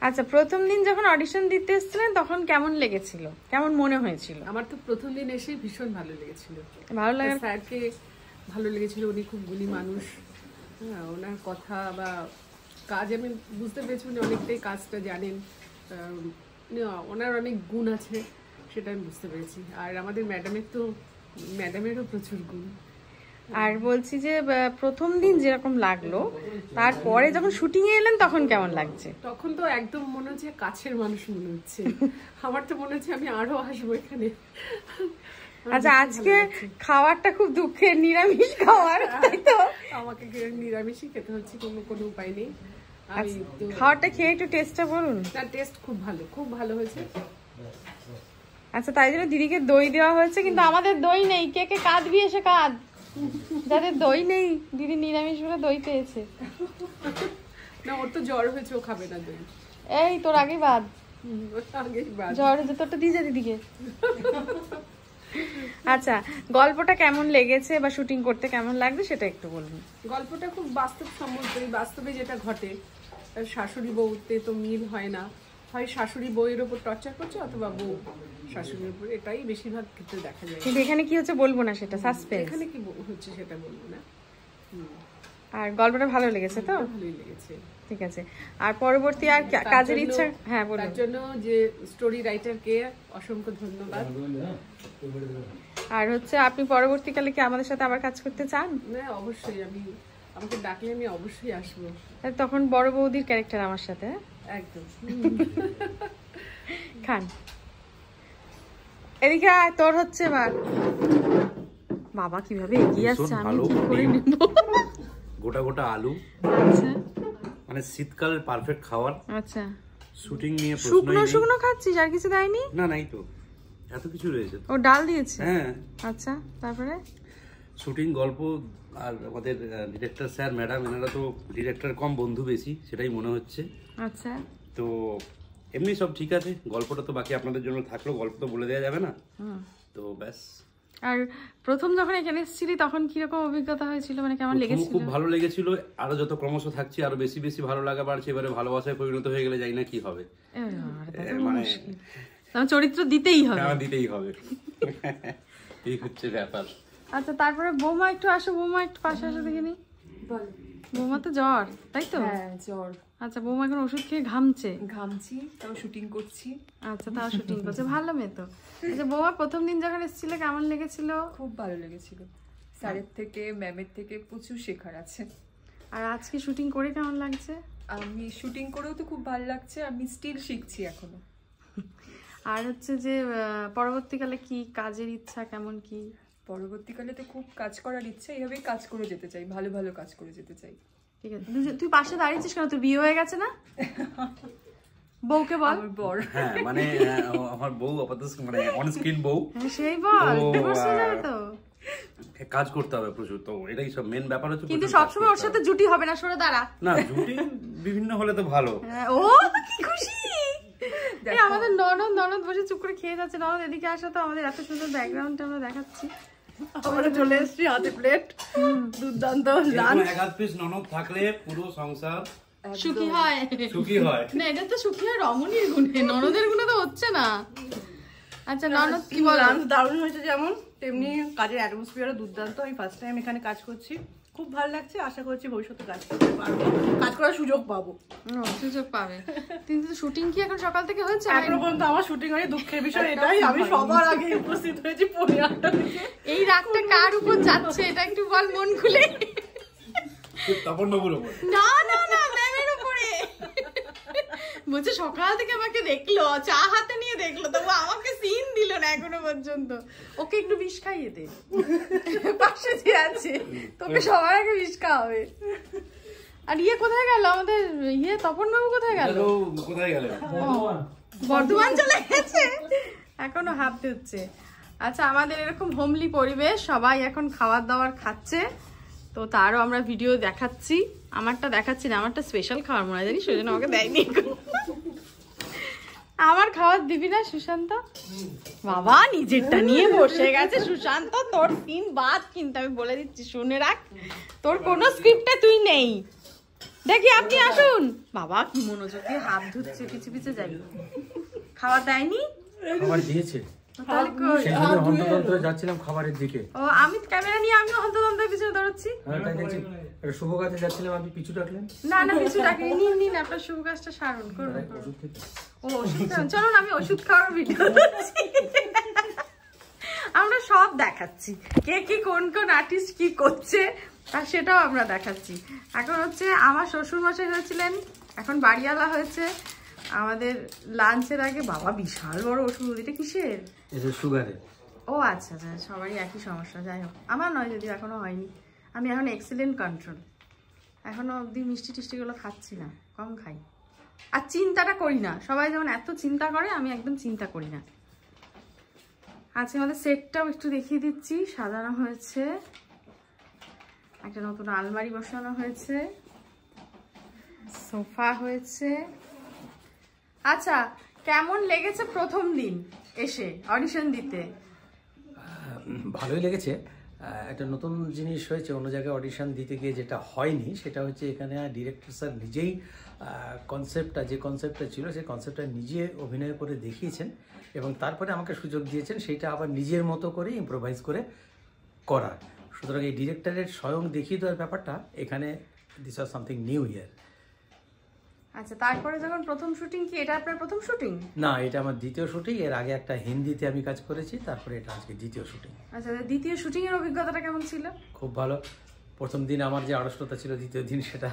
আচ্ছা, প্রথম দিন যখন অডিশন দিতে এসেছিলেন তখন কেমন লেগেছিল, কেমন মনে হয়েছিল? আমার তো প্রথম দিন এসে ভীষণ ভালো লেগেছিল। ভালো লাগে, স্যারকে ভালো লেগেছিল, উনি খুব গুণী মানুষ। হ্যাঁ, ওনার কথা বা কাজ আমি বুঝতে পেরেছি, উনি অনেকটাই কাজটা জানেন, ওনার অনেক গুণ আছে সেটা আমি বুঝতে পেরেছি। আর আমাদের ম্যাডামেরও প্রচুর গুণ। আর বলছি যে প্রথম দিন যেরকম লাগলো, তারপরে যখন শুটিং এ এলেন তখন কেমন লাগছে? তখন তো একদম মনে হচ্ছে কাছের মানুষ মনে হচ্ছে। আমার তো মনে হচ্ছে আমি আরো আসবো এখানে। আচ্ছা, আজকে খাবারটা খুব দুঃখের, নিরামিষ খাবার, তাই তো? আমাকে নিরামিষই খেতে হচ্ছে, কোনো উপায় নেই। খাবারটা খেয়ে একটু টেস্টটা বলুন। না, টেস্ট খুব ভালো হয়েছে। আচ্ছা, তাই জন্য দিদিকে দই দেওয়া হয়েছে, কিন্তু আমাদের দই নেই। কে কে কাঁদবি এসে কাঁদ, যাদের দই নেই। দিদি নিরামিষ বলে দই পেয়েছে। না, ওর তো জ্বর হয়েছে, ও খাবে না দই। এই তোর আগেই বাদ, জ্বর হয়েছে তোরটা দিয়ে যা দিদিকে। আচ্ছা, গল্পটা কেমন লেগেছে বা শুটিং করতে কেমন লাগবে সেটা একটু বলুন। গল্পটা খুব বাস্তবসম্মত, বাস্তবে যেটা ঘটে। শাশুড়ি বউতে তো মিল হয় না, হয় শাশুড়ি বউয়ের ওপর টর্চার করছে অথবা বউ শাশুড়ির উপর, এটাই বেশিরভাগ ক্ষেত্রে দেখা যায়। কিন্তু এখানে কি হচ্ছে বলবো না, সেটা সাসপেন্স। এখানে কি হচ্ছে সেটা বলবো না। আর গল্পটা ভালো লেগেছে তো? ভালোই লেগেছে। ঠিক আছে। আর পরবর্তী আর কাজের ইচ্ছা? হ্যাঁ বলুন। তার জন্য যে স্টোরি রাইটারকে অসংখ্য ধন্যবাদ। আর হচ্ছে আপনি পরবর্তীকালে কি আমাদের সাথে আবার কাজ করতে চান? না, অবশ্যই। আমাকে ডাকলে আমি অবশ্যই আসবো। তখন বড় বৌদির ক্যারেক্টার আমার সাথে। একদম। খান এদিকে আয়, তোর হচ্ছে এবার। বাবা কিভাবে এগিয়ে আসছে, আমি কি করে নেব? গোটা গোটা আলু। আচ্ছা, মানে শীতকালের পারফেক্ট খাবার। আচ্ছা, শুটিং নিয়ে প্রশ্নই নেই। শুকনো খাচ্ছিস, আর কিছু দেয়নি? না, নাই তো, এত কিছু রয়েছে। ও ডাল দিয়েছে? হ্যাঁ। আচ্ছা, তারপরে শুটিং, গল্প, আর আমাদের ডিরেক্টর স্যার ম্যাডাম, এনারা তো ডিরেক্টর কম বন্ধু বেশি, সেটাই মনে হচ্ছে। আচ্ছা, তো এমনি সব ঠিক আছে। গল্পটা তো বাকি আপনাদের জন্য থাকলো, গল্প তো বলে দেওয়া যাবে না, তো ব্যাস। আর প্রথম যখন এখানে এসেছিলি তখন কিরকম অভিজ্ঞতা হয়েছিল, মানে কেমন লেগেছিল? খুব ভালো লেগেছিল। আরো যত ক্রমশ থাকছি আরো বেশি বেশি ভালো লাগা বাড়ছে। এবারে ভালোবাসায় পরিণত হয়ে গেলে জানি না কি হবে, মানে চরিত্র দিতেই হবে। দিতেই হবে, এই হচ্ছে ব্যাপার। আচ্ছা, তারপরে বৌমা একটু আসো, বৌমা একটু পাশে আসো দেখিনি। বৌমা তো জ্বর, তাই তো? হ্যাঁ, জ্বর। আচ্ছা, বৌমা এখন ওষুধ খেয়ে ঘামছি, তাও শুটিং করছি। আচ্ছা, তাও শুটিং করছে, ভালো মেয়ে তো। আচ্ছা, বৌমা প্রথম দিন যখন এসেছিল কেমন লেগেছিল? খুব ভালো লেগেছিল, স্যারের থেকে ম্যামের থেকে প্রচুর শেখার আছে। আর আজকে শুটিং করে কেমন লাগছে? আমি শুটিং করেও তো খুব ভালো লাগছে, আমি স্টিল শিখছি এখনো। আর হচ্ছে যে পরবর্তীকালে কি কাজের ইচ্ছা, কেমন কি? পরবর্তীকালে তো খুব কাজ করার ইচ্ছা, এইভাবেই কাজ করে যেতে চাই, ভালো ভালো কাজ করে যেতে চাই। ঠিক আছে, তুই পাশে দাঁড়িয়েছিস কেন? তোর বিয়ে হয়ে গেছে না? বউকে বল। আমার বর। হ্যাঁ, মানে আমার বউ আপাতত, মানে অন স্ক্রিন বউ। সেই বল, ডিভোর্স হয়ে যাবে তো। কাজ করতে হবে প্রচুর, তো এটাই সব মেন ব্যাপার হচ্ছে। কিন্তু সবসময় ওর সাথে জুটি হবে না, সরে দাঁড়া। না, জুটি বিভিন্ন হলে তো ভালো। ও কি খুশি! আমাদের ননদ বসে চুপ করে খেয়ে যাচ্ছে। ননদ এদিকে আসো তো, আমাদের এত সুন্দর ব্যাকগ্রাউন্ডটা আমরা দেখাচ্ছি। আমরা চলে এসেছি, হাতে প্লেট, দুর্দান্ত লাঞ্চ। এক হাত পিস ননদ থাকলে পুরো সংসার সুখী হয়। সুখী হয় না, এটা তো সুখী হয় রমণীর গুণে, ননদের গুণে তো হচ্ছে না। আচ্ছা, ননদ কি বল? লাঞ্চ দারুণ হয়েছে, যেমন তেমনি কাজের অ্যাটমসফিয়ারও দুর্দান্ত। আমি ফার্স্ট টাইম এখানে কাজ করছি, খুব ভালো লাগছে। আশা করছি ভবিষ্যতে কাজ করতে পারবো, কাজ করার সুযোগ পাবো। সুযোগ পাবে। কিন্তু শুটিং কি এখন সকাল থেকে হচ্ছে? এখনো পর্যন্ত আমার শুটিং হয়েছে, দুঃখের বিষয় এটাই আমি সবার আগে উপস্থিত হয়েছি 8:30 থেকে। এই রাতটা কার উপর যাচ্ছে এটা একটু বল মন খুলে। তপনবাবুর উপর। না না না, ম্যামের উপরে। বলছে সকাল থেকে আমাকে দেখলো, চা হাতে নিয়ে দেখলো, তবু আমাকে সিন দিল না এখনো পর্যন্ত। ওকে একটু বিষ খাইয়ে দে, পাশে যে আছে, তোকে সবার আগে বিষ খাওয়াবে। আর কোথায় গেল আমাদের তপন বাবু? কোথায় গেল? বর্ধমান চলে গেছে, এখনো হাঁপতে হচ্ছে। আচ্ছা, আমাদের এরকম হোমলি পরিবেশ, সবাই এখন খাবার দাবার খাচ্ছে, তো তারও আমরা ভিডিও দেখাচ্ছি। আমারটা দেখাচ্ছি না, আমারটা স্পেশাল খাবার মনে হয়, জানিস, ওই জন্য আমাকে দেয়নি। আমার খাবার দিবি না সুশান্ত? বাবা নিজেরটা নিয়ে বসে গেছে সুশান্ত। তোর সিন বাদ, কিন্তু আমি বলে দিচ্ছি, শুনে রাখ, তোর কোনো স্ক্রিপ্টে তুই নেই, দেখি আপনি আসুন। বাবা কি মনোযোগ দিয়ে হাত ধুচ্ছে, পিছে পিছে যাই। খাবার দেয়নি? খাবার দিয়েছে, তাহলে কই? সেই জন্য হন্তদন্ত হয়ে যাচ্ছিলাম খাবারের দিকে। ও আমি ক্যামেরা নিয়ে আমিও হন্তদন্তের পিছনে দৌড়াচ্ছি। হ্যাঁ তাই দেখছি একটা শুভ কাজে যাচ্ছিলাম, আপনি পিছু ডাকলেন। না না কিছু ডাকিনি, নিন নিন আপনার শুভ কাজটা সারণ করুন। ওষুধ খেতে। ও ওষুধ খাবেন? চলুন আমি ওষুধ খাওয়ার ভিডিও দিচ্ছি। আমরা সব দেখাচ্ছি, কে কি কোন কোন আর্টিস্ট কি করছে আর সেটাও আমরা দেখাচ্ছি। এখন হচ্ছে আমার শ্বশুর মশাই হয়েছিলেন, এখন বাড়িওয়ালা হয়েছে। আমাদের লাঞ্চের আগে বাবা বিশাল বড় ওষুধ, এটা কিসের? এটা সুগারের। ও আচ্ছা আচ্ছা, সবারই একই সমস্যা। যাই হোক, আমার নয় যদিও, এখনো হয়নি। আমি এখন এক্সিলেন্ট কন্ট্রোল, এখনো অবধি মিষ্টি টিষ্টিগুলো খাচ্ছি না, কম খাই। আর চিন্তাটা করি না, সবাই যেমন এত চিন্তা করে আমি একদম চিন্তা করি না। আজকে আমাদের সেটটাও একটু দেখিয়ে দিচ্ছি, সাজানো হয়েছে, একটা নতুন আলমারি বসানো হয়েছে, সোফা হয়েছে। আচ্ছা, কেমন লেগেছে প্রথম দিন এসে অডিশন দিতে? ভালোই লেগেছে। একটা নতুন জিনিস হয়েছে, অন্য জায়গায় অডিশন দিতে গিয়ে যেটা হয়নি সেটা হচ্ছে এখানে ডিরেক্টর স্যার নিজেই যে কনসেপ্টটা ছিল সেই কনসেপ্টটা নিজে অভিনয় করে দেখিয়েছেন এবং তারপরে আমাকে সুযোগ দিয়েছেন সেইটা আবার নিজের মতো করে ইম্প্রোভাইজ করে করার। সুতরাং এই ডিরেক্টরের স্বয়ং দেখিয়ে দেওয়ার ব্যাপারটা এখানে this was something new year. আচ্ছা, তারপরে যখন প্রথম শুটিং, কি এটা আপনার প্রথম শুটিং? না, এটা আমার দ্বিতীয় শুটিং। এর আগে একটা হিন্দিতে আমি কাজ করেছি, তারপরে এটা আজকে দ্বিতীয় শুটিং। আচ্ছা, দ্বিতীয় শুটিং এর অভিজ্ঞতাটা কেমন ছিল? খুব ভালো। প্রথম দিন আমার যে আড়ষ্টতা ছিল, দ্বিতীয় দিন সেটা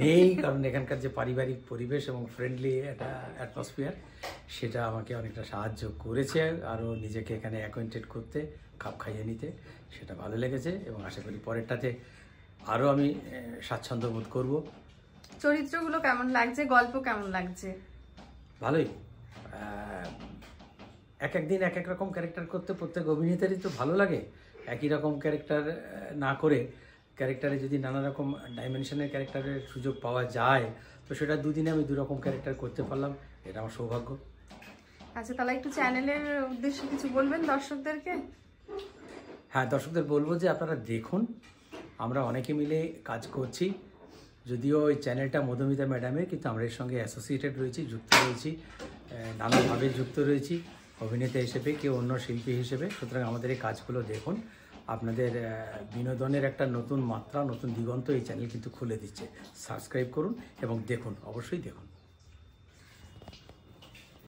নেই, কারণ এখানকার যে পারিবারিক পরিবেশ এবং ফ্রেন্ডলি একটা অ্যাটমসফিয়ার সেটা আমাকে অনেকটা সাহায্য করেছে আরও নিজেকে এখানে অ্যাকোয়েন্টেড করতে, খাপ খাইয়ে নিতে। সেটা ভালো লেগেছে এবং আশা করি পরেরটাতে আরও আমি স্বাচ্ছন্দ্য বোধ করবো। চরিত্রগুলো কেমন লাগছে, গল্প কেমন লাগছে? ভালোই। এক একদিন এক এক রকম ক্যারেক্টার করতে প্রত্যেক অভিনেতারই তো ভালো লাগে। একই রকম ক্যারেক্টার না করে ক্যারেক্টারে যদি নানা রকম ডাইমেনশনের ক্যারেক্টারের সুযোগ পাওয়া যায়, তো সেটা দুদিনে আমি দুরকম ক্যারেক্টার করতে পারলাম, এটা আমার সৌভাগ্য। আচ্ছা, তাহলে একটু চ্যানেলের উদ্দেশ্যে কিছু বলবেন দর্শকদেরকে? হ্যাঁ, দর্শকদের বলবো যে আপনারা দেখুন, আমরা অনেকে মিলে কাজ করছি। যদিও ওই চ্যানেলটা মধুমিতা ম্যাডামের, কিন্তু আমরা এর সঙ্গে অ্যাসোসিয়েটেড রয়েছি, যুক্ত রয়েছি, নানাভাবে যুক্ত রয়েছি, অভিনেতা হিসেবে, কেউ অন্য শিল্পী হিসেবে। সুতরাং আমাদের এই কাজগুলো দেখুন, আপনাদের বিনোদনের একটা নতুন মাত্রা, নতুন দিগন্ত এই চ্যানেল কিন্তু খুলে দিচ্ছে। সাবস্ক্রাইব করুন এবং দেখুন, অবশ্যই দেখুন।